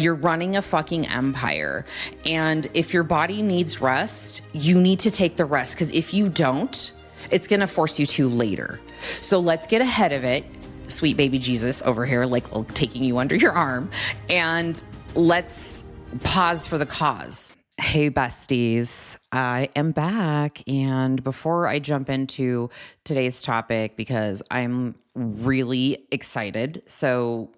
You're running a fucking empire. And if your body needs rest, you need to take the rest, because if you don't, it's going to force you to later. So let's get ahead of it. Sweet baby Jesus over here, like taking you under your arm, and let's pause for the cause. Hey besties, I am back. And before I jump into today's topic, because I'm really excited. So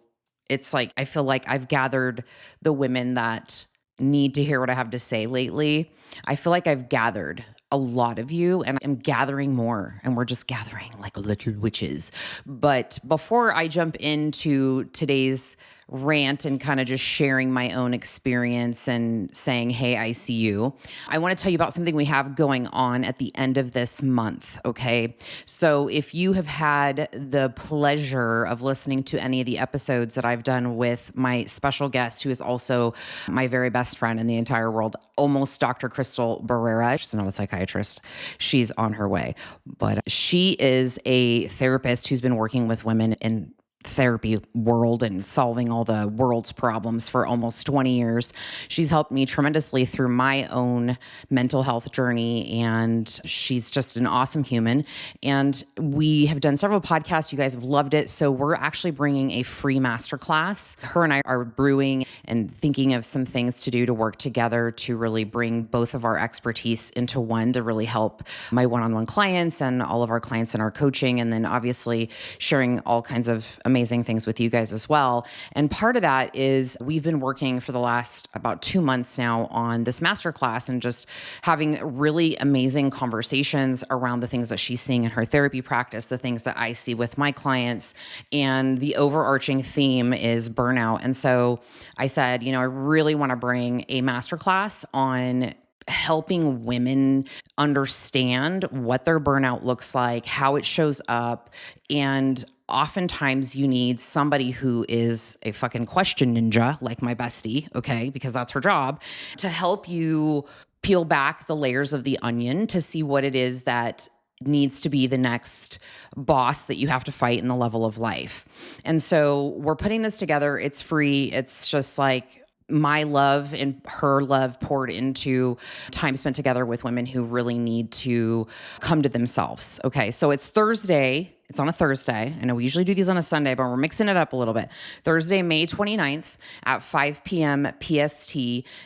it's like, I feel like I've gathered the women that need to hear what I have to say lately. I feel like I've gathered a lot of you, and I'm gathering more, and we're just gathering like little witches. But before I jump into today's rant and kind of just sharing my own experience and saying, hey, I see you, I want to tell you about something we have going on at the end of this month, okay? So if you have had the pleasure of listening to any of the episodes that I've done with my special guest, who is also my very best friend in the entire world, almost Dr. Crystal Barrera. She's not a psychiatrist. She's on her way. But she is a therapist who's been working with women in therapy world and solving all the world's problems for almost 20 years. She's helped me tremendously through my own mental health journey, and she's just an awesome human. And we have done several podcasts. You guys have loved it. So we're actually bringing a free masterclass. Her and I are brewing and thinking of some things to do to work together to really bring both of our expertise into one, to really help my one-on-one clients and all of our clients in our coaching. And then obviously sharing all kinds of amazing things with you guys as well. And part of that is we've been working for the last about 2 months now on this masterclass and just having really amazing conversations around the things that she's seeing in her therapy practice, the things that I see with my clients. And the overarching theme is burnout. And so I said, I really want to bring a masterclass on helping women understand what their burnout looks like, how it shows up. And oftentimes you need somebody who is a fucking question ninja, like my bestie, okay, because that's her job, to help you peel back the layers of the onion to see what it is that needs to be the next boss that you have to fight in the level of life. And so we're putting this together. It's free. It's just like my love and her love poured into time spent together with women who really need to come to themselves. Okay. So it's Thursday. It's on a Thursday. I know we usually do these on a Sunday, but we're mixing it up a little bit. Thursday, May 29th at 5 p.m. PST,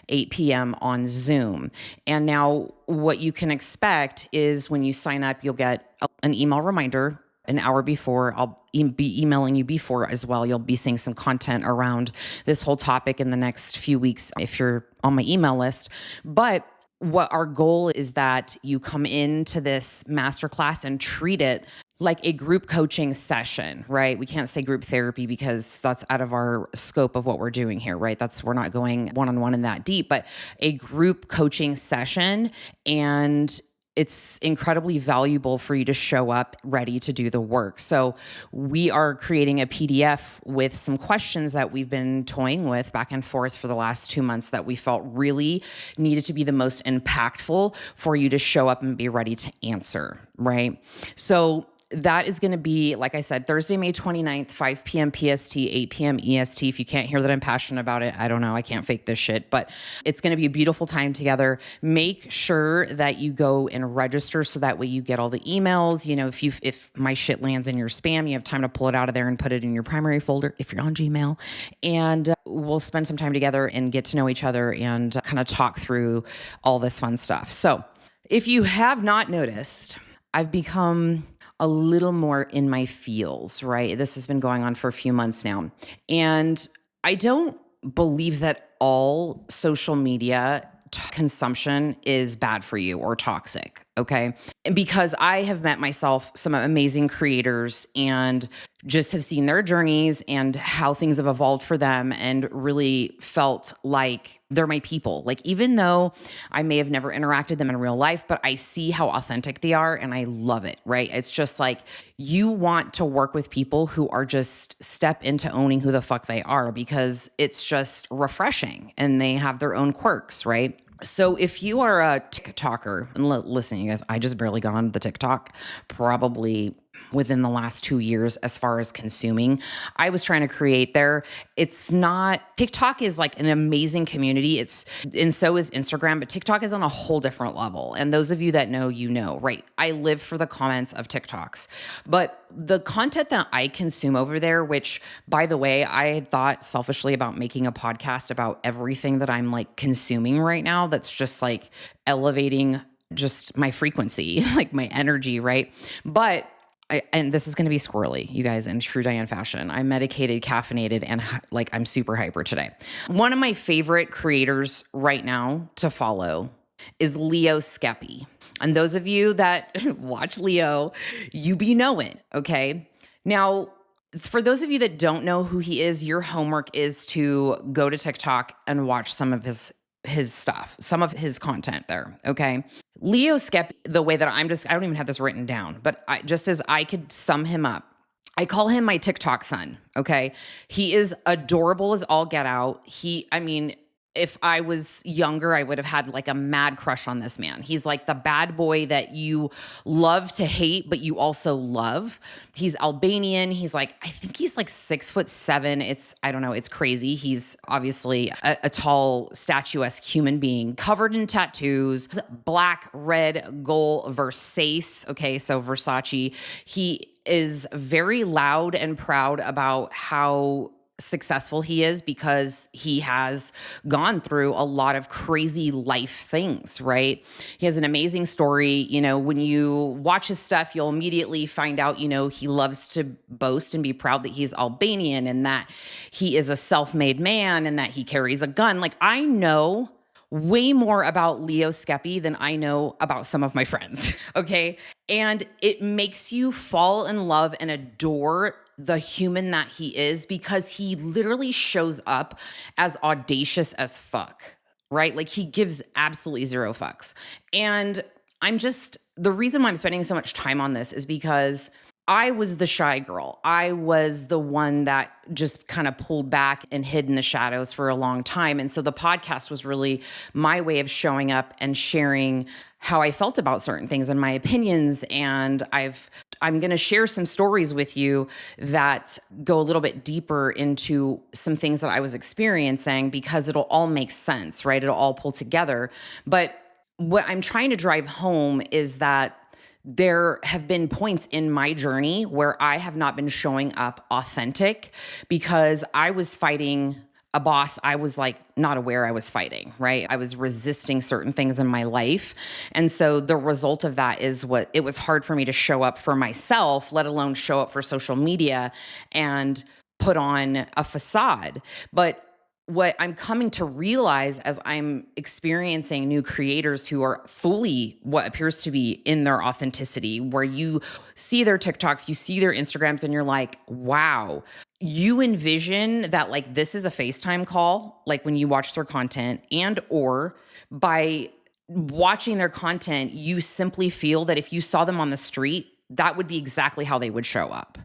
8 p.m. on Zoom. And now what you can expect is when you sign up, you'll get an email reminder an hour before. I'll be emailing you before as well. You'll be seeing some content around this whole topic in the next few weeks if you're on my email list. But what our goal is that you come into this masterclass and treat it like a group coaching session, right? We can't say group therapy because that's out of our scope of what we're doing here, right? We're not going one-on-one in that deep, but a group coaching session. And it's incredibly valuable for you to show up ready to do the work. So we are creating a PDF with some questions that we've been toying with back and forth for the last 2 months that we felt really needed to be the most impactful for you to show up and be ready to answer, right? So that is going to be, like I said, Thursday, May 29th, 5 p.m. PST, 8 p.m. EST. If you can't hear that I'm passionate about it, I don't know. I can't fake this shit, but it's going to be a beautiful time together. Make sure that you go and register so that way you get all the emails. If my shit lands in your spam, you have time to pull it out of there and put it in your primary folder if you're on Gmail. And we'll spend some time together and get to know each other and kind of talk through all this fun stuff. So if you have not noticed, I've become a little more in my feels, right? This has been going on for a few months now. And I don't believe that all social media consumption is bad for you or toxic, okay? Because I have met myself some amazing creators and just have seen their journeys and how things have evolved for them and really felt like they're my people. Like, even though I may have never interacted them in real life, but I see how authentic they are and I love it, right? It's just like you want to work with people who are just step into owning who the fuck they are because it's just refreshing and they have their own quirks, right? So if you are a TikToker, and listen, you guys, I just barely got onto the TikTok probably within the last 2 years as far as consuming. I was trying to create there. It's not, TikTok is like an amazing community. And so is Instagram, but TikTok is on a whole different level. And those of you that know, you know, right? I live for the comments of TikToks, but the content that I consume over there, which by the way, I had thought selfishly about making a podcast about everything that I'm like consuming right now. That's just like elevating just my frequency, like my energy, right? But and this is going to be squirrely, you guys, in true Diane fashion. I'm medicated, caffeinated, and like I'm super hyper today. One of my favorite creators right now to follow is Leo Skeppy. And those of you that watch Leo, you be knowing, okay? Now, for those of you that don't know who he is, your homework is to go to TikTok and watch some of his stuff, some of his content there, okay? Leo Skeppy, the way that I don't even have this written down, but just as I could sum him up, I call him my TikTok son, okay? He is adorable as all get out. If I was younger, I would have had like a mad crush on this man. He's like the bad boy that you love to hate, but you also love. He's Albanian. I think he's like 6'7". I don't know. It's crazy. He's obviously a tall, statuesque human being covered in tattoos, black, red, gold, Versace. Okay. So Versace. He is very loud and proud about how successful he is because he has gone through a lot of crazy life things, right? He has an amazing story. You know, when you watch his stuff, you'll immediately find out, you know, he loves to boast and be proud that he's Albanian and that he is a self-made man and that he carries a gun. Like, I know way more about Leo Skeppy than I know about some of my friends, okay? And it makes you fall in love and adore the human that he is because he literally shows up as audacious as fuck, right? Like he gives absolutely zero fucks. And the reason why I'm spending so much time on this is because I was the shy girl. I was the one that just kind of pulled back and hid in the shadows for a long time. And so the podcast was really my way of showing up and sharing how I felt about certain things and my opinions. And I'm going to share some stories with you that go a little bit deeper into some things that I was experiencing because it'll all make sense, right? It'll all pull together. But what I'm trying to drive home is that there have been points in my journey where I have not been showing up authentic because I was fighting a boss I was like not aware I was fighting, right? I was resisting certain things in my life. And so the result of that is it was hard for me to show up for myself, let alone show up for social media and put on a facade. But what I'm coming to realize as I'm experiencing new creators who are fully what appears to be in their authenticity, where you see their TikToks, you see their Instagrams, and you're like, wow, you envision that like this is a FaceTime call, like when you watch their content, and or by watching their content, you simply feel that if you saw them on the street, that would be exactly how they would show up.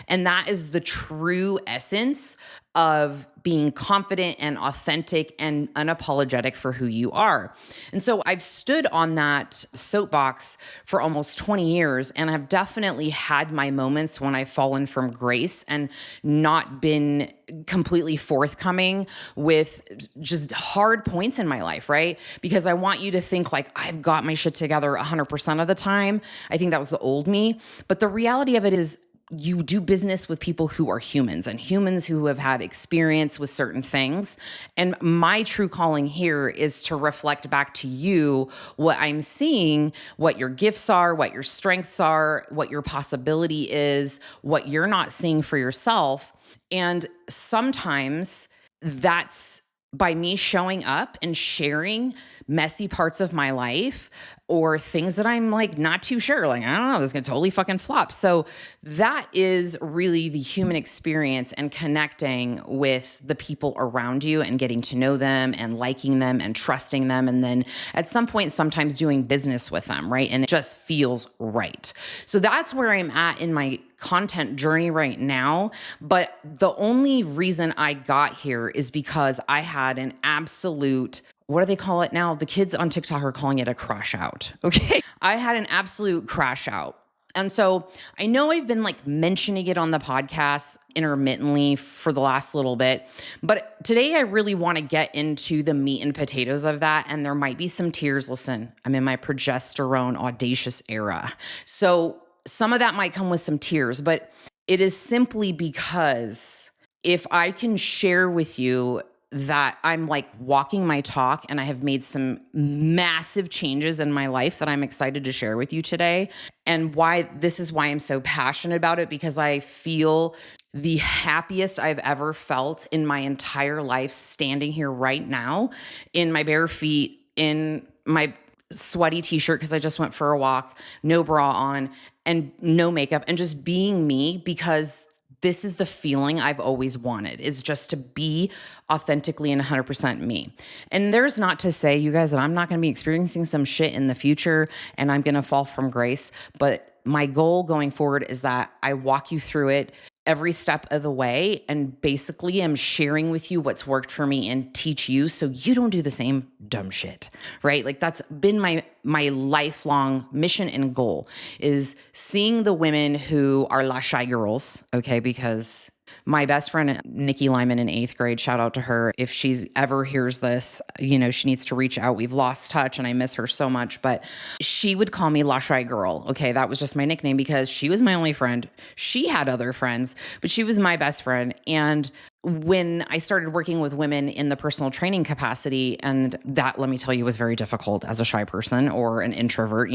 And that is the true essence of being confident and authentic and unapologetic for who you are. And so I've stood on that soapbox for almost 20 years, and I've definitely had my moments when I've fallen from grace and not been completely forthcoming with just hard points in my life, right? Because I want you to think like I've got my shit together 100% of the time. I think that was the old me. But the reality of it is, you do business with people who are humans and humans who have had experience with certain things. And my true calling here is to reflect back to you what I'm seeing, what your gifts are, what your strengths are, what your possibility is, what you're not seeing for yourself. And sometimes that's by me showing up and sharing messy parts of my life or things that I'm like not too sure, like, I don't know, this is gonna totally fucking flop. So that is really the human experience and connecting with the people around you and getting to know them and liking them and trusting them. And then at some point, sometimes doing business with them, right? And it just feels right. So that's where I'm at in my content journey right now. But the only reason I got here is because I had an absolute, what do they call it now? The kids on TikTok are calling it a crash out. Okay. I had an absolute crash out And so I know I've been like mentioning it on the podcast intermittently for the last little bit, but today I really want to get into the meat and potatoes of that. And there might be some tears. Listen, I'm in my progesterone audacious era. So some of that might come with some tears, but it is simply because if I can share with you that I'm like walking my talk and I have made some massive changes in my life that I'm excited to share with you today. And this is why I'm so passionate about it, because I feel the happiest I've ever felt in my entire life standing here right now in my bare feet, in my sweaty t-shirt because I just went for a walk, no bra on and no makeup, and just being me, because this is the feeling I've always wanted, is just to be authentically and 100% me. And there's not to say, you guys, that I'm not going to be experiencing some shit in the future and I'm going to fall from grace. But my goal going forward is that I walk you through it every step of the way, and basically I'm sharing with you what's worked for me and teach you so you don't do the same dumb shit, right? Like that's been my lifelong mission and goal, is seeing the women who are la shy girls, okay? Because my best friend, Nikki Lyman, in 8th grade, shout out to her. If she's ever hears this, she needs to reach out. We've lost touch and I miss her so much, but she would call me La Shy Girl. Okay. That was just my nickname because she was my only friend. She had other friends, but she was my best friend. And when I started working with women in the personal training capacity, and that, let me tell you, was very difficult as a shy person or an introvert.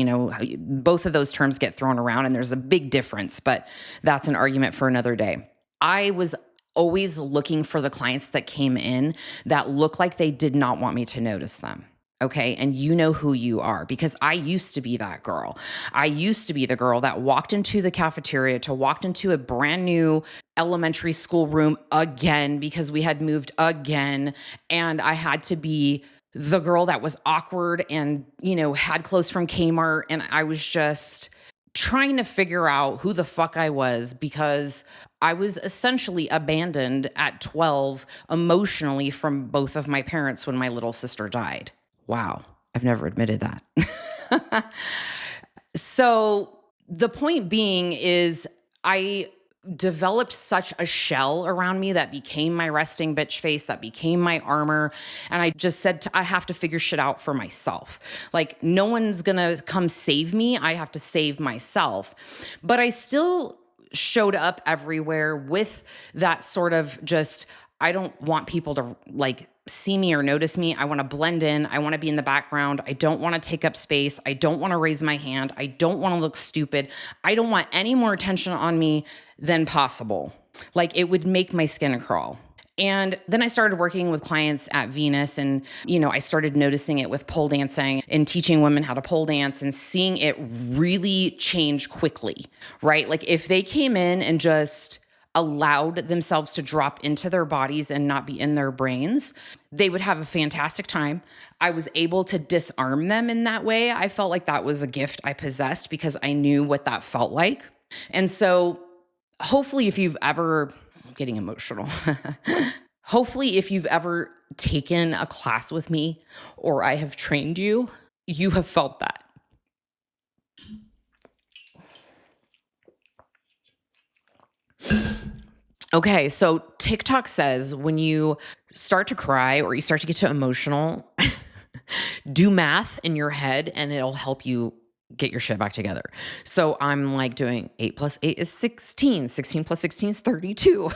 Both of those terms get thrown around and there's a big difference, but that's an argument for another day. I was always looking for the clients that came in that looked like they did not want me to notice them. Okay. And you know who you are, because I used to be that girl. I used to be the girl that walked into the cafeteria, walked into a brand new elementary school room again, because we had moved again. And I had to be the girl that was awkward and, had clothes from Kmart. And I was just trying to figure out who the fuck I was, because I was essentially abandoned at 12 emotionally from both of my parents when my little sister died. Wow. I've never admitted that. So the point being is I developed such a shell around me that became my resting bitch face, that became my armor. And I just said, I have to figure shit out for myself. Like, no one's going to come save me. I have to save myself. But I still showed up everywhere with that sort of just, I don't want people to see me or notice me. I want to blend in. I want to be in the background. I don't want to take up space. I don't want to raise my hand. I don't want to look stupid. I don't want any more attention on me than possible. Like, it would make my skin crawl. And then I started working with clients at Venus, and, I started noticing it with pole dancing and teaching women how to pole dance and seeing it really change quickly, right? Like, if they came in and just allowed themselves to drop into their bodies and not be in their brains, they would have a fantastic time. I was able to disarm them in that way. I felt like that was a gift I possessed because I knew what that felt like. And so hopefully, if you've ever, I'm getting emotional. Hopefully, if you've ever taken a class with me or I have trained you, you have felt that. Okay, so TikTok says when you start to cry or you start to get too emotional, do math in your head and it'll help you get your shit back together. So I'm like doing 8 plus 8 is 16. 16 plus 16 is 32.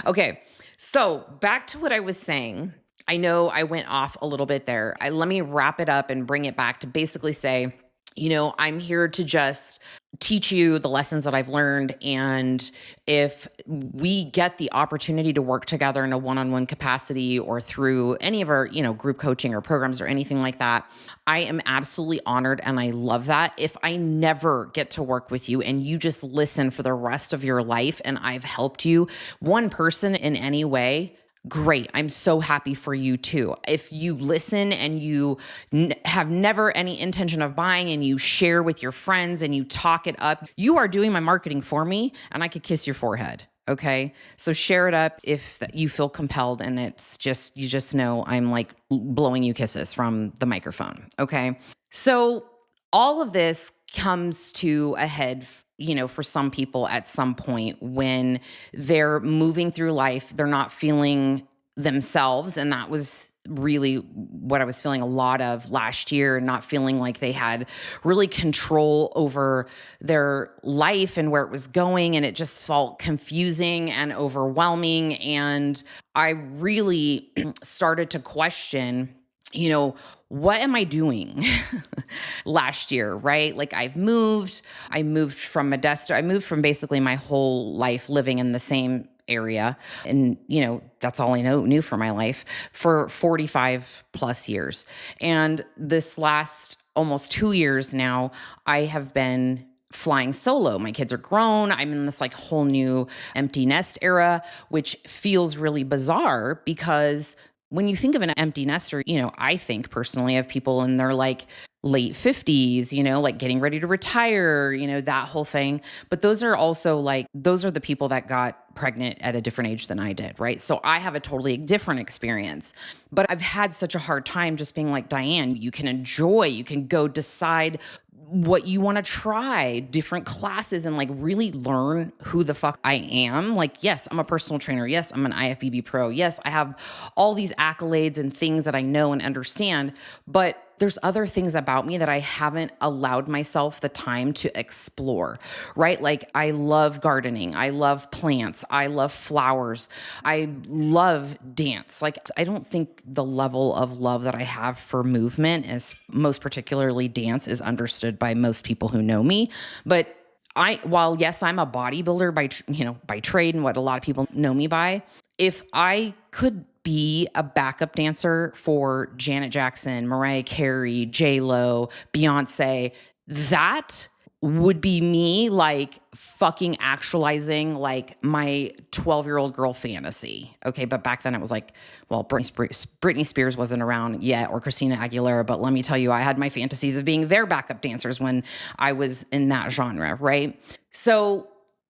Okay, so back to what I was saying. I know I went off a little bit there. Let me wrap it up and bring it back to basically say, I'm here to just teach you the lessons that I've learned. And if we get the opportunity to work together in a one-on-one capacity or through any of our, group coaching or programs or anything like that, I am absolutely honored. And I love that. If I never get to work with you and you just listen for the rest of your life and I've helped you, one person in any way, great. I'm so happy for you too. If you listen and you have never any intention of buying and you share with your friends and you talk it up, you are doing my marketing for me and I could kiss your forehead. Okay. So share it up if you feel compelled, and it's just, you just know I'm like blowing you kisses from the microphone. Okay. So all of this comes to a head, for some people at some point when they're moving through life, they're not feeling themselves. And that was really what I was feeling a lot of last year, not feeling like they had really control over their life and where it was going. And it just felt confusing and overwhelming. And I really started to question, what am I doing last year, right? Like I moved from Modesto. I moved from basically my whole life living in the same area. And, that's all I knew for my life for 45 plus years. And this last almost 2 years now, I have been flying solo. My kids are grown. I'm in this like whole new empty nest era, which feels really bizarre because when you think of an empty nester, I think personally of people in their like late 50s, like getting ready to retire, that whole thing. But those are the people that got pregnant at a different age than I did, right? So I have a totally different experience. But I've had such a hard time just being like, Diane, you can go decide what you want to try, different classes, and like really learn who the fuck I am. Like, yes, I'm a personal trainer. Yes, I'm an IFBB pro. Yes, I have all these accolades and things that I know and understand, but there's other things about me that I haven't allowed myself the time to explore, right? Like I love gardening. I love plants. I love flowers. I love dance. Like I don't think the level of love that I have for movement, is most particularly dance, is understood by most people who know me. But while yes, I'm a bodybuilder by trade and what a lot of people know me by, if I could be a backup dancer for Janet Jackson, Mariah Carey, J-Lo, Beyonce, that would be me like fucking actualizing like my 12-year-old girl fantasy. Okay. But back then it was like, well, Britney Spears wasn't around yet, or Christina Aguilera. But let me tell you, I had my fantasies of being their backup dancers when I was in that genre. Right. So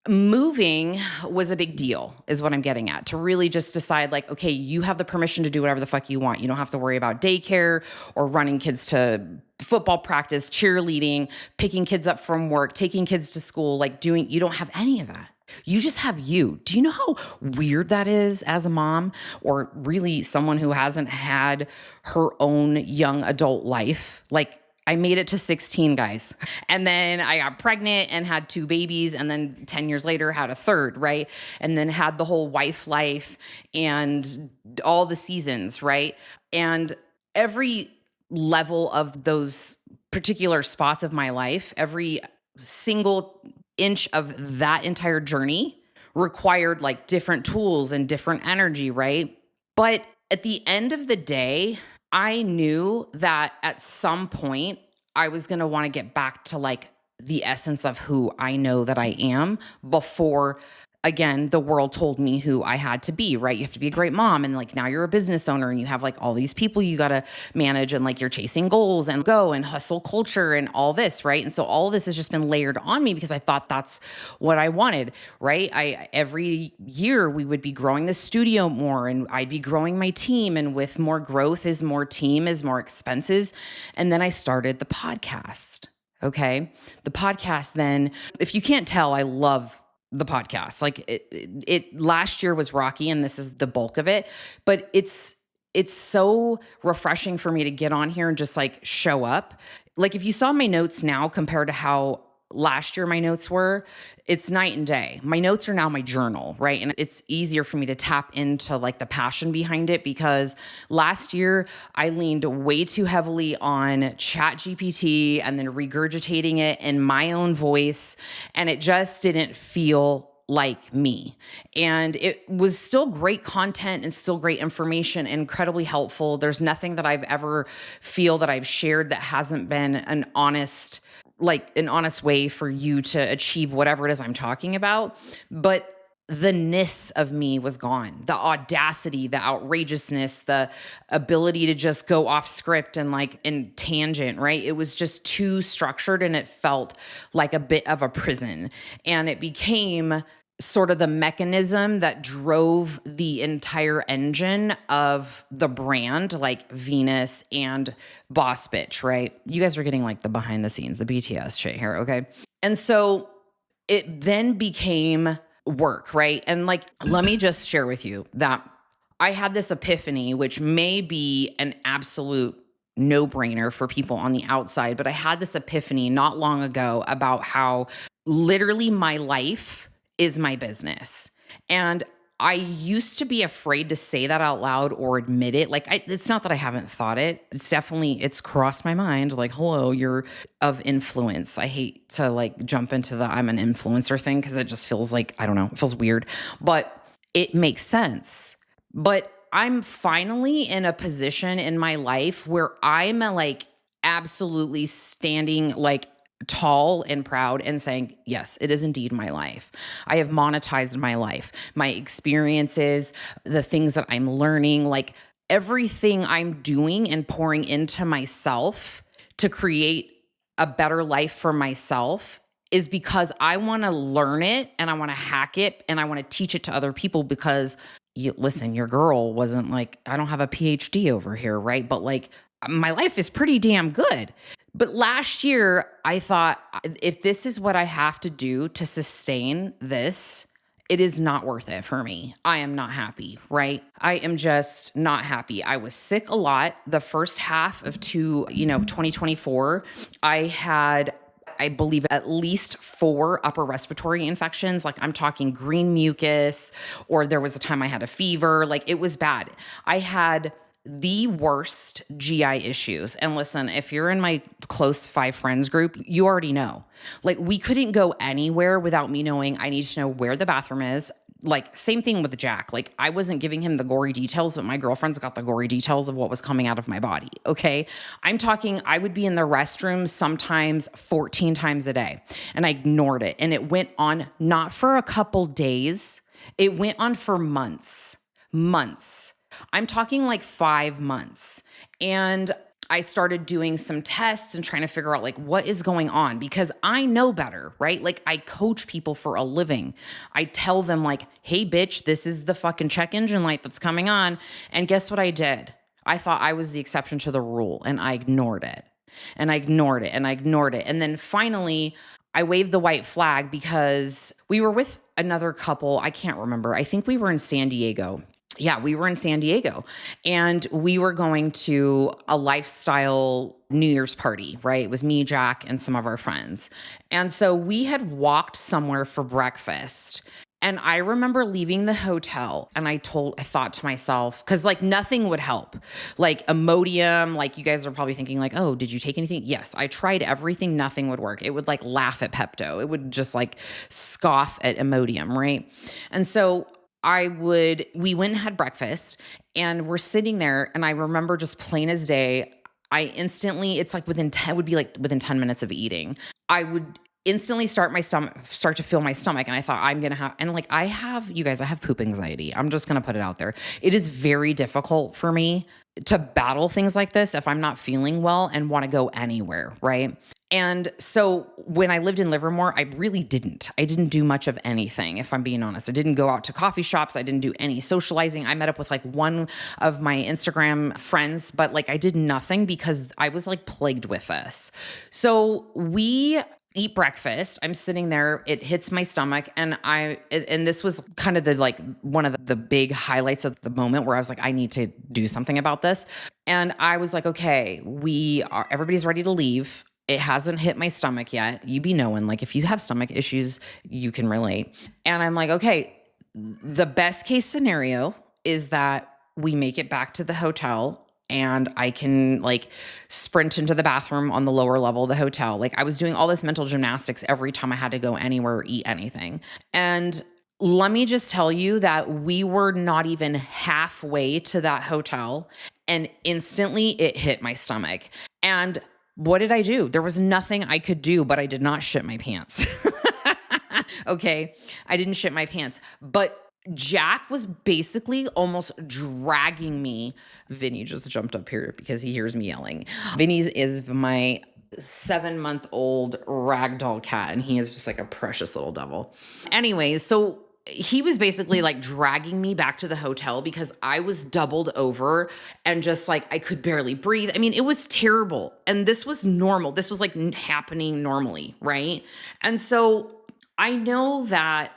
moving was a big deal, is what I'm getting at, to really just decide like, okay, you have the permission to do whatever the fuck you want. You don't have to worry about daycare or running kids to football practice, cheerleading, picking kids up from work, taking kids to school, you don't have any of that. You just have you. Do you know how weird that is as a mom, or really someone who hasn't had her own young adult life? Like, I made it to 16, guys. And then I got pregnant and had 2 babies. And then 10 years later had a third, right? And then had the whole wife life and all the seasons, right? And every level of those particular spots of my life, every single inch of that entire journey required like different tools and different energy, right? But at the end of the day, I knew that at some point I was going to want to get back to like the essence of who I know that I am before, again, the world told me who I had to be, right? You have to be a great mom. And like now you're a business owner and you have like all these people you got to manage, and like you're chasing goals and go and hustle culture and all this, right? And so all of this has just been layered on me because I thought that's what I wanted, right? Every year we would be growing the studio more, and I'd be growing my team. And with more growth is more team, is more expenses. And then I started the podcast. Okay. The podcast, then, if you can't tell, I love the podcast. Like it last year was rocky, and this is the bulk of it, but it's so refreshing for me to get on here and just like show up. Like if you saw my notes now compared to how last year my notes were, it's night and day. My notes are now my journal, right? And it's easier for me to tap into like the passion behind it, because last year I leaned way too heavily on Chat GPT and then regurgitating it in my own voice. And it just didn't feel like me. And it was still great content and still great information, incredibly helpful. There's nothing that I've ever feel that I've shared that hasn't been an honest way for you to achieve whatever it is I'm talking about. But the ness of me was gone. The audacity, the outrageousness, the ability to just go off script and like in tangent, right? It was just too structured, and it felt like a bit of a prison. And it became sort of the mechanism that drove the entire engine of the brand, like Venus and Boss Bitch, right? You guys are getting like the behind the scenes, the BTS shit here, okay? And so it then became work, right? And like, let me just share with you that I had this epiphany, which may be an absolute no brainer for people on the outside, but I had this epiphany not long ago about how literally my life is my business. And I used to be afraid to say that out loud or admit it. Like, it's not that I haven't thought it. It's crossed my mind. Like, hello, you're of influence. I hate to like jump into the I'm an influencer thing because it just feels like, I don't know, it feels weird, but it makes sense. But I'm finally in a position in my life where I'm like absolutely standing like tall and proud and saying, yes, it is indeed my life. I have monetized my life, my experiences, the things that I'm learning, like everything I'm doing and pouring into myself to create a better life for myself is because I want to learn it and I want to hack it and I want to teach it to other people because listen, your girl wasn't like, I don't have a PhD over here, right? But like my life is pretty damn good. But last year, I thought, if this is what I have to do to sustain this, it is not worth it for me. I am not happy, right? I am just not happy. I was sick a lot. The first half of 2024, I had, I believe, at least 4 upper respiratory infections. Like I'm talking green mucus, or there was a time I had a fever. Like it was bad. I had the worst GI issues. And listen, if you're in my close 5 friends group, you already know. Like we couldn't go anywhere without me knowing I need to know where the bathroom is. Like same thing with Jack. Like I wasn't giving him the gory details, but my girlfriends got the gory details of what was coming out of my body. Okay. I'm talking, I would be in the restroom sometimes 14 times a day and I ignored it. And it went on not for a couple days. It went on for months. I'm talking like 5 months. And I started doing some tests and trying to figure out like what is going on because I know better, right? Like I coach people for a living. I tell them like, hey bitch, this is the fucking check engine light that's coming on. And guess what I did? I thought I was the exception to the rule and I ignored it. And I ignored it and I ignored it. And then finally I waved the white flag because we were with another couple. I can't remember. I think we were in San Diego. Yeah, we were in San Diego and we were going to a lifestyle New Year's party, right? It was me, Jack, and some of our friends. And so we had walked somewhere for breakfast. And I remember leaving the hotel and I thought to myself, cause like nothing would help. Like Imodium, like you guys are probably thinking like, oh, did you take anything? Yes, I tried everything. Nothing would work. It would like laugh at Pepto. It would just like scoff at Imodium, right? And so we went and had breakfast and we're sitting there and I remember just plain as day, it's like within 10 minutes of eating, I would instantly start to feel my stomach. And I thought I have poop anxiety. I'm just going to put it out there. It is very difficult for me to battle things like this if I'm not feeling well and want to go anywhere, right? And so when I lived in Livermore, I didn't do much of anything, if I'm being honest. I didn't go out to coffee shops. I didn't do any socializing. I met up with like one of my Instagram friends, but like I did nothing because I was like plagued with this. So we eat breakfast. I'm sitting there, it hits my stomach and this was kind of one of the big highlights of the moment where I was like, I need to do something about this. And I was like, okay, everybody's ready to leave. It hasn't hit my stomach yet. You be knowing, like if you have stomach issues, you can relate. And I'm like, okay, the best case scenario is that we make it back to the hotel and I can like sprint into the bathroom on the lower level of the hotel. Like I was doing all this mental gymnastics every time I had to go anywhere or eat anything. And let me just tell you that we were not even halfway to that hotel and instantly it hit my stomach. And what did I do? There was nothing I could do, but I did not shit my pants. Okay. I didn't shit my pants, but Jack was basically almost dragging me. Vinny just jumped up here because he hears me yelling. Vinny is my 7-month-old ragdoll cat, and he is just like a precious little devil. Anyways, so he was basically like dragging me back to the hotel because I was doubled over and just like I could barely breathe. I mean, it was terrible. And this was normal. This was like happening normally, right? And so I know that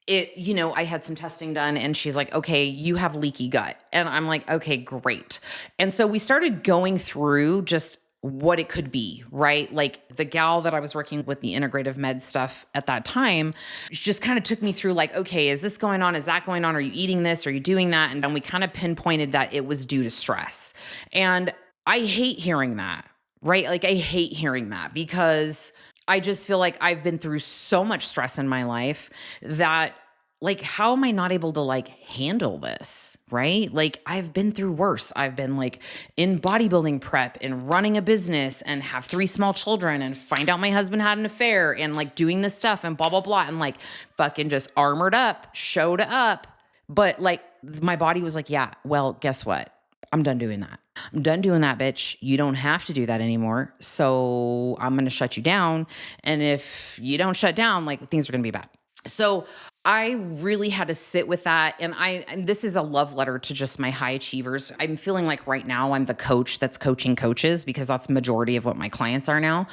I had some testing done and she's like, okay, you have leaky gut. And I'm like, okay, great. And so we started going through just what it could be, right? Like the gal that I was working with the integrative med stuff at that time, she just kind of took me through like, okay, is this going on? Is that going on? Are you eating this? Are you doing that? And then we kind of pinpointed that it was due to stress. And I hate hearing that, right? Like I hate hearing that because I just feel like I've been through so much stress in my life that like, how am I not able to like handle this? Right? Like I've been through worse. I've been like in bodybuilding prep and running a business and have 3 small children and find out my husband had an affair and like doing this stuff and blah, blah, blah. And like fucking just armored up, showed up. But like my body was like, yeah, well, guess what? I'm done doing that. I'm done doing that, bitch. You don't have to do that anymore. So I'm going to shut you down. And if you don't shut down, like things are going to be bad. So I really had to sit with that. And this is a love letter to just my high achievers. I'm feeling like right now I'm the coach that's coaching coaches because that's the majority of what my clients are now.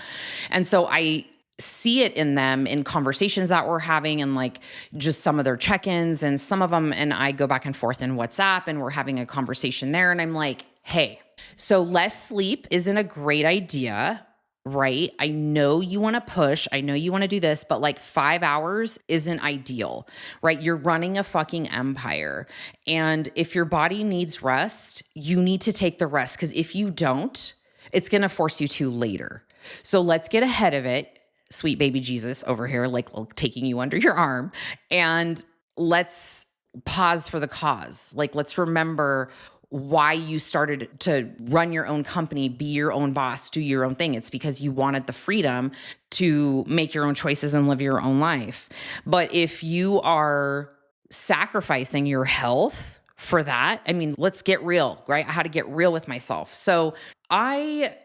And so I see it in them in conversations that we're having and like just some of their check-ins and some of them. And I go back and forth in WhatsApp and we're having a conversation there. And I'm like, hey, so less sleep isn't a great idea, right? I know you want to push. I know you want to do this, but like 5 hours isn't ideal, right? You're running a fucking empire. And if your body needs rest, you need to take the rest. Because if you don't, it's going to force you to later. So let's get ahead of it. Sweet baby Jesus over here, like taking you under your arm, and let's pause for the cause. Like, let's remember why you started to run your own company, be your own boss, do your own thing. It's because you wanted the freedom to make your own choices and live your own life. But if you are sacrificing your health for that, I mean, let's get real, right? I had to get real with myself. So I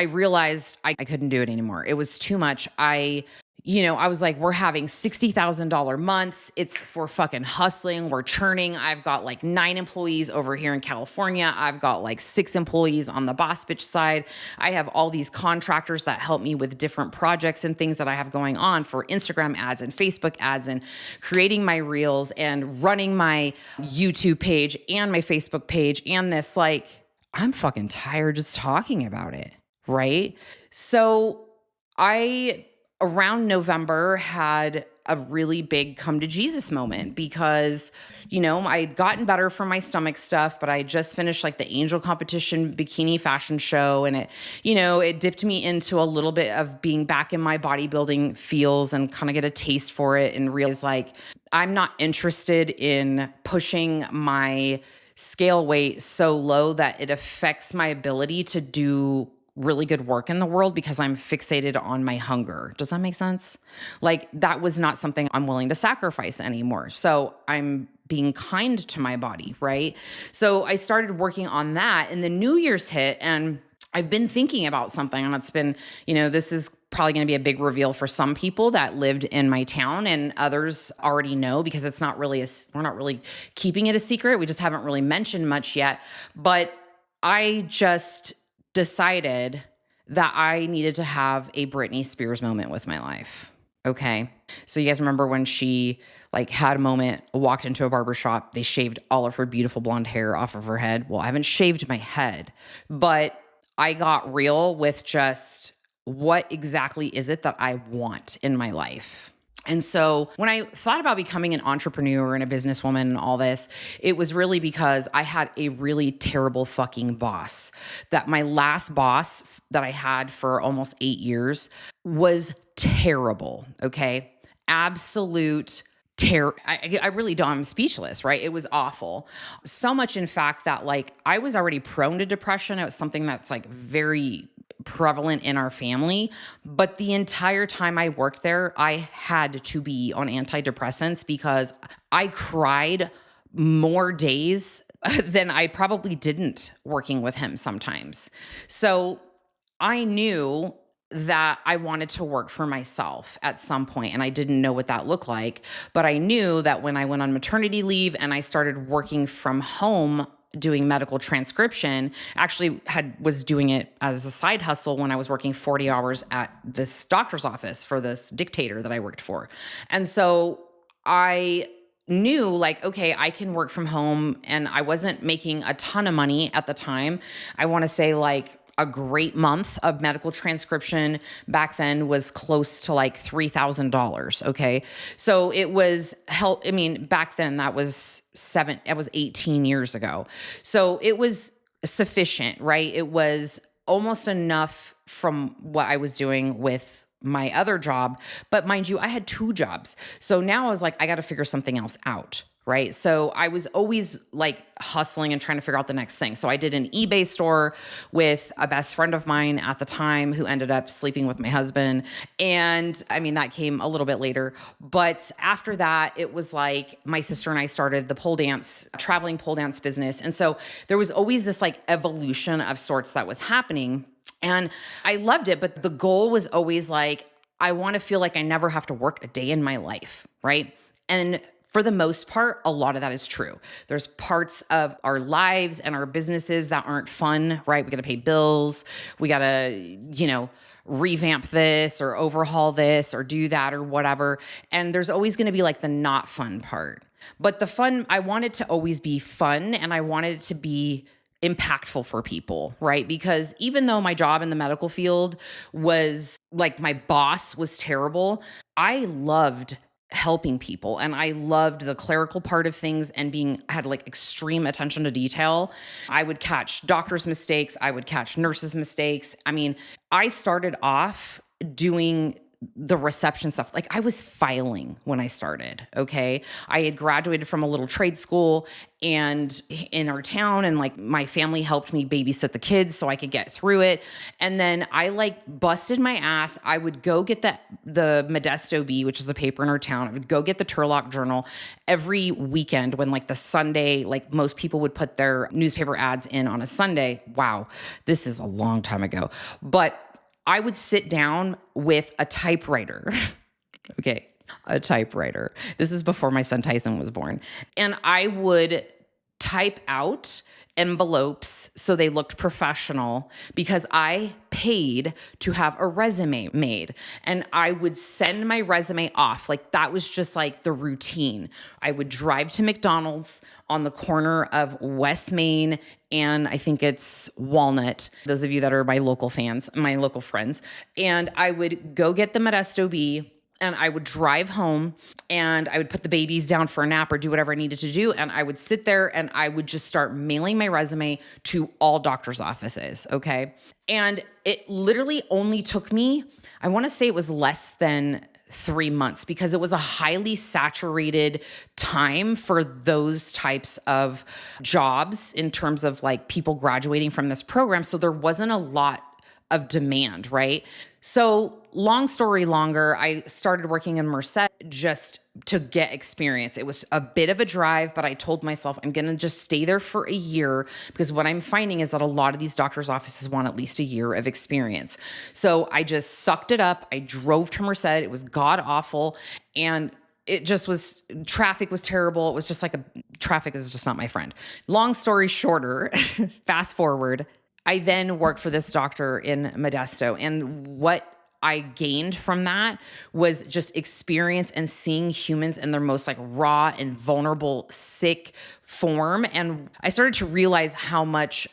realized I couldn't do it anymore. It was too much. I was like, we're having $60,000 months. We're fucking hustling. We're churning. I've got like 9 employees over here in California. I've got like 6 employees on the boss bitch side. I have all these contractors that help me with different projects and things that I have going on for Instagram ads and Facebook ads and creating my reels and running my YouTube page and my Facebook page and this, like, I'm fucking tired just talking about it. Right? So around November had a really big come to Jesus moment because, I'd gotten better from my stomach stuff, but I just finished like the Angel Competition bikini fashion show. And it dipped me into a little bit of being back in my bodybuilding feels and kind of get a taste for it and realize like, I'm not interested in pushing my scale weight so low that it affects my ability to do really good work in the world because I'm fixated on my hunger. Does that make sense? Like that was not something I'm willing to sacrifice anymore. So I'm being kind to my body, right? So I started working on that and the New Year's hit and I've been thinking about something and it's been, this is probably going to be a big reveal for some people that lived in my town and others already know because we're not really keeping it a secret. We just haven't really mentioned much yet. But I just decided that I needed to have a Britney Spears moment with my life. Okay. So you guys remember when she like had a moment, walked into a barbershop, they shaved all of her beautiful blonde hair off of her head. Well, I haven't shaved my head, but I got real with just what exactly is it that I want in my life. And so when I thought about becoming an entrepreneur and a businesswoman and all this, it was really because I had a really terrible fucking boss. That my last boss that I had for almost 8 years was terrible, okay? Absolute terror. I really don't, I'm speechless, right? It was awful. So much, in fact, that like I was already prone to depression. It was something that's like very prevalent in our family. But the entire time I worked there, I had to be on antidepressants because I cried more days than I probably didn't working with him sometimes. So I knew that I wanted to work for myself at some point, and I didn't know what that looked like. But I knew that when I went on maternity leave and I started working from home doing medical transcription, actually was doing it as a side hustle when I was working 40 hours at this doctor's office for this dictator that I worked for. And so I knew like, okay, I can work from home, and I wasn't making a ton of money at the time. I want to say like a great month of medical transcription back then was close to like $3,000. Okay. So it was help. I mean, back then it was 18 years ago. So it was sufficient, right? It was almost enough from what I was doing with my other job. But mind you, I had 2 jobs. So now I was like, I got to figure something else out. Right. So I was always like hustling and trying to figure out the next thing. So I did an eBay store with a best friend of mine at the time who ended up sleeping with my husband. And I mean, that came a little bit later. But after that, it was like my sister and I started the traveling pole dance business. And so there was always this like evolution of sorts that was happening. And I loved it. But the goal was always like, I want to feel like I never have to work a day in my life. Right. And for the most part, a lot of that is true. There's parts of our lives and our businesses that aren't fun, right? We got to pay bills. We got to, revamp this or overhaul this or do that or whatever. And there's always going to be like the not fun part. But the fun, I want it to always be fun, and I wanted it to be impactful for people, right? Because even though my job in the medical field was like, my boss was terrible, I loved helping people, and I loved the clerical part of things and had like extreme attention to detail. I would catch doctors' mistakes. I would catch nurses' mistakes. I mean, I started off doing the reception stuff. Like, I was filing when I started. Okay. I had graduated from a little trade school and in our town, and like my family helped me babysit the kids so I could get through it. And then I like busted my ass. I would go get the Modesto Bee, which is a paper in our town. I would go get the Turlock Journal every weekend when like the Sunday, like most people would put their newspaper ads in on a Sunday. Wow. This is a long time ago, but I would sit down with a typewriter. Okay, a typewriter. This is before my son Tyson was born. And I would type out envelopes so they looked professional because I paid to have a resume made, and I would send my resume off. Like, that was just like the routine. I would drive to McDonald's on the corner of West Main and I think it's Walnut, those of you that are my local friends, and I would go get the Modesto Bee, and I would drive home, and I would put the babies down for a nap or do whatever I needed to do. And I would sit there and I would just start mailing my resume to all doctors' offices. Okay. And it literally only took me, I want to say it was less than 3 months, because it was a highly saturated time for those types of jobs in terms of like people graduating from this program. So there wasn't a lot of demand, right? So long story longer, I started working in Merced just to get experience. It was a bit of a drive, but I told myself I'm going to just stay there for a year, because what I'm finding is that a lot of these doctors' offices want at least a year of experience. So I just sucked it up. I drove to Merced. It was god awful. And it just was, traffic was terrible. It was just like traffic is just not my friend. Long story shorter, fast forward, I then worked for this doctor in Modesto, and what I gained from that was just experience and seeing humans in their most like raw and vulnerable, sick form. And I started to realize how much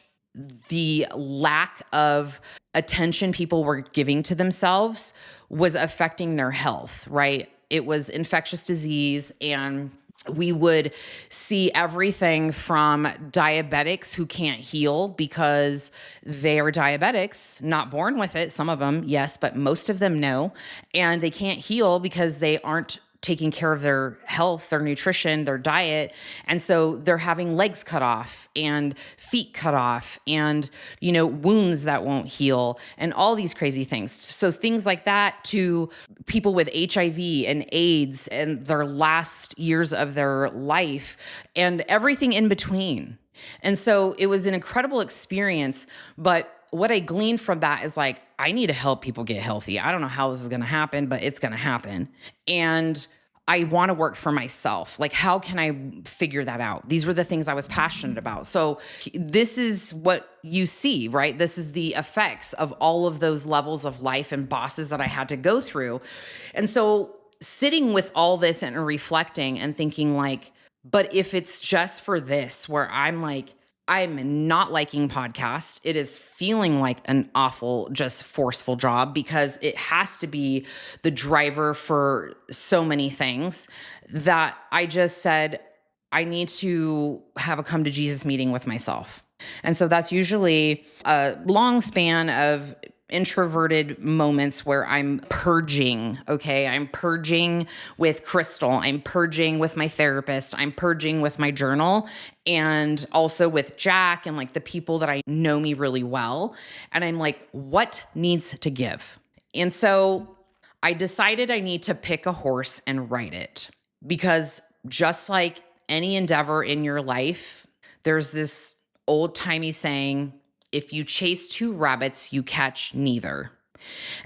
the lack of attention people were giving to themselves was affecting their health, right? It was infectious disease, and we would see everything from diabetics who can't heal because they are diabetics, not born with it. Some of them, yes, but most of them, no. And they can't heal because they aren't taking care of their health, their nutrition, their diet. And so they're having legs cut off and feet cut off and, wounds that won't heal and all these crazy things. So things like that, to people with HIV and AIDS and their last years of their life and everything in between. And so it was an incredible experience, but what I gleaned from that is like, I need to help people get healthy. I don't know how this is going to happen, but it's going to happen. And I want to work for myself. Like, how can I figure that out? These were the things I was passionate about. So this is what you see, right? This is the effects of all of those levels of life and bosses that I had to go through. And so sitting with all this and reflecting and thinking like, but if it's just for this, where I'm like, I'm not liking podcast. It is feeling like an awful, just forceful job because it has to be the driver for so many things that I just said, I need to have a come to Jesus meeting with myself. And so that's usually a long span of introverted moments where I'm purging, okay? I'm purging with Crystal. I'm purging with my therapist. I'm purging with my journal and also with Jack and like the people that I know me really well. And I'm like, what needs to give? And so I decided I need to pick a horse and ride it because just like any endeavor in your life, there's this old-timey saying, if you chase two rabbits, you catch neither.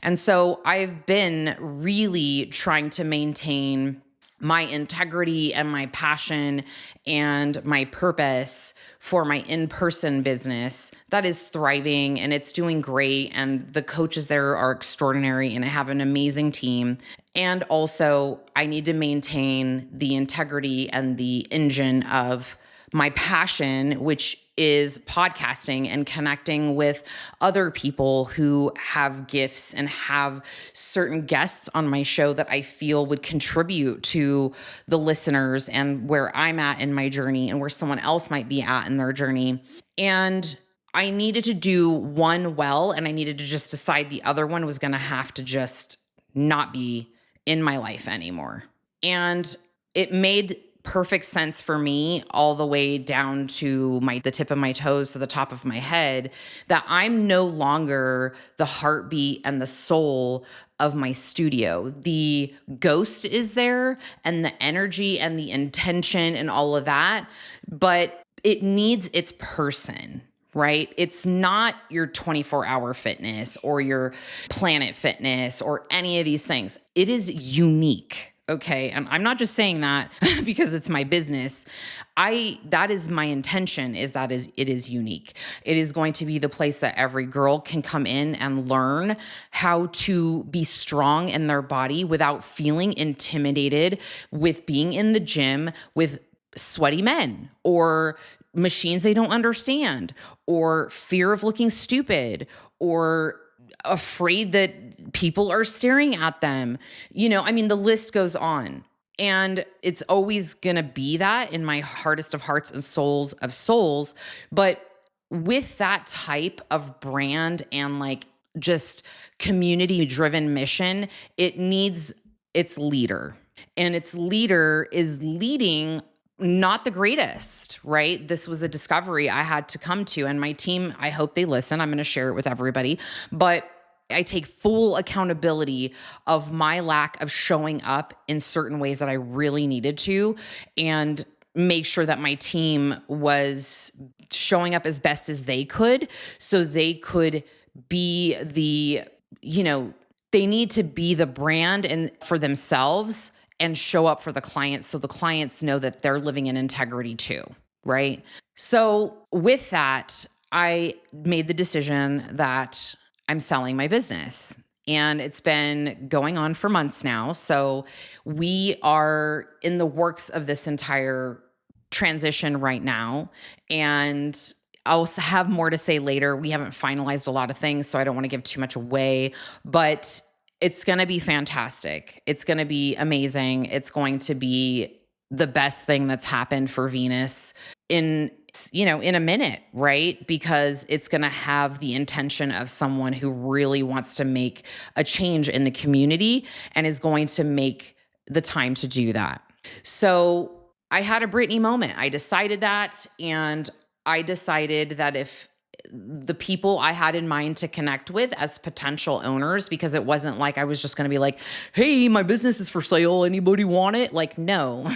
And so I've been really trying to maintain my integrity and my passion and my purpose for my in-person business that is thriving and it's doing great. And the coaches there are extraordinary and I have an amazing team. And also I need to maintain the integrity and the engine of my passion, which is podcasting and connecting with other people who have gifts and have certain guests on my show that I feel would contribute to the listeners and where I'm at in my journey and where someone else might be at in their journey. And I needed to do one well, and I needed to just decide the other one was going to have to just not be in my life anymore. And it made perfect sense for me all the way down to the tip of my toes to the top of my head that I'm no longer the heartbeat and the soul of my studio. The ghost is there and the energy and the intention and all of that, but it needs its person. Right? It's not your 24-hour fitness or your Planet Fitness or any of these things. It is unique. Okay. And I'm not just saying that because it's my business. That is my intention is that it is unique. It is going to be the place that every girl can come in and learn how to be strong in their body without feeling intimidated with being in the gym with sweaty men or machines they don't understand or fear of looking stupid or afraid that people are staring at them. The list goes on. And it's always going to be that in my heartest of hearts and souls of souls. But with that type of brand and like just community driven mission, it needs its leader. And its leader is leading not the greatest, right? This was a discovery I had to come to. And my team, I hope they listen. I'm going to share it with everybody. But I take full accountability of my lack of showing up in certain ways that I really needed to and make sure that my team was showing up as best as they could so they could be they need to be the brand and for themselves and show up for the clients so the clients know that they're living in integrity too, right? So with that, I made the decision that I'm selling my business. And it's been going on for months now. So we are in the works of this entire transition right now. And I'll have more to say later. We haven't finalized a lot of things, so I don't want to give too much away. But it's going to be fantastic. It's going to be amazing. It's going to be the best thing that's happened for Venus in a minute, right? Because it's going to have the intention of someone who really wants to make a change in the community and is going to make the time to do that. So I had a Brittany moment. I decided that, and I decided that if the people I had in mind to connect with as potential owners, because it wasn't like I was just going to be like, hey, my business is for sale. Anybody want it? Like, no,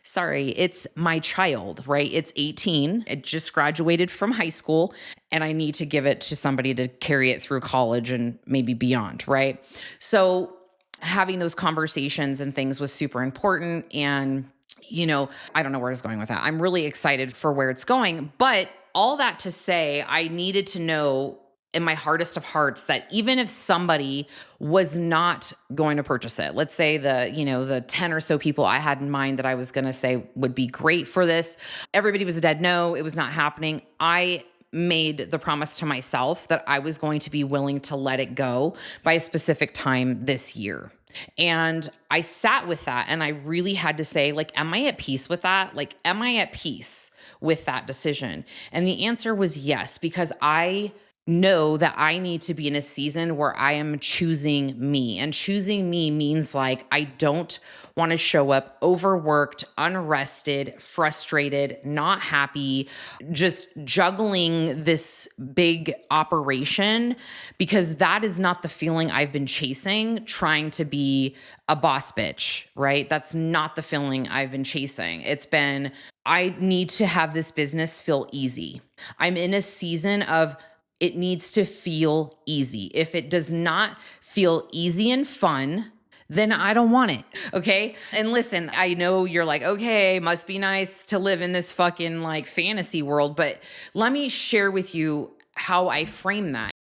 sorry, it's my child, right? It's 18. It just graduated from high school and I need to give it to somebody to carry it through college and maybe beyond, right? So having those conversations and things was super important. And I don't know where I was going with that. I'm really excited for where it's going. But all that to say, I needed to know in my hardest of hearts that even if somebody was not going to purchase it, let's say the 10 or so people I had in mind that I was going to say would be great for this, everybody was a dead no. It was not happening. I made the promise to myself that I was going to be willing to let it go by a specific time this year. And I sat with that and I really had to say, like, am I at peace with that? Like, am I at peace with that decision? And the answer was yes, because I know that I need to be in a season where I am choosing me. And choosing me means like, I don't want to show up overworked, unrested, frustrated, not happy, just juggling this big operation, because that is not the feeling I've been chasing, trying to be a boss bitch, right? That's not the feeling I've been chasing. It's been, I need to have this business feel easy. I'm in a season of, it needs to feel easy. If it does not feel easy and fun, then I don't want it. Okay. And listen, I know you're like, okay, must be nice to live in this fucking like fantasy world, but let me share with you how I frame that.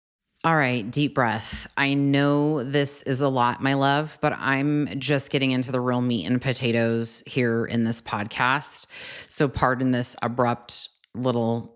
All right, deep breath. I know this is a lot, my love, but I'm just getting into the real meat and potatoes here in this podcast. So pardon this abrupt little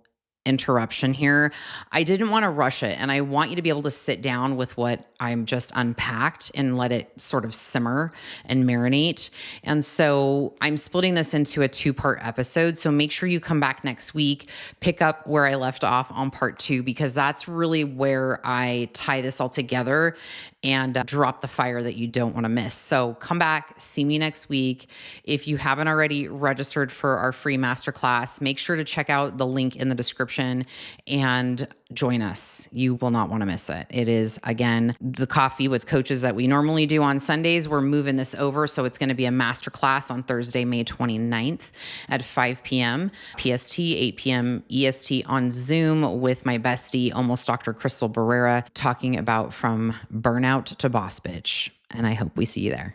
interruption here. I didn't want to rush it, and I want you to be able to sit down with what I'm just unpacked and let it sort of simmer and marinate. And so I'm splitting this into a 2-part episode. So make sure you come back next week, pick up where I left off on part 2, because that's really where I tie this all together and drop the fire that you don't want to miss. So come back, see me next week. If you haven't already registered for our free masterclass, make sure to check out the link in the description and join us. You will not want to miss it. It is, again, the coffee with coaches that we normally do on Sundays. We're moving this over. So it's going to be a masterclass on Thursday, May 29th at 5 p.m. PST, 8 p.m. EST on Zoom with my bestie, almost Dr. Crystal Barrera, talking about from burnout to boss bitch. And I hope we see you there.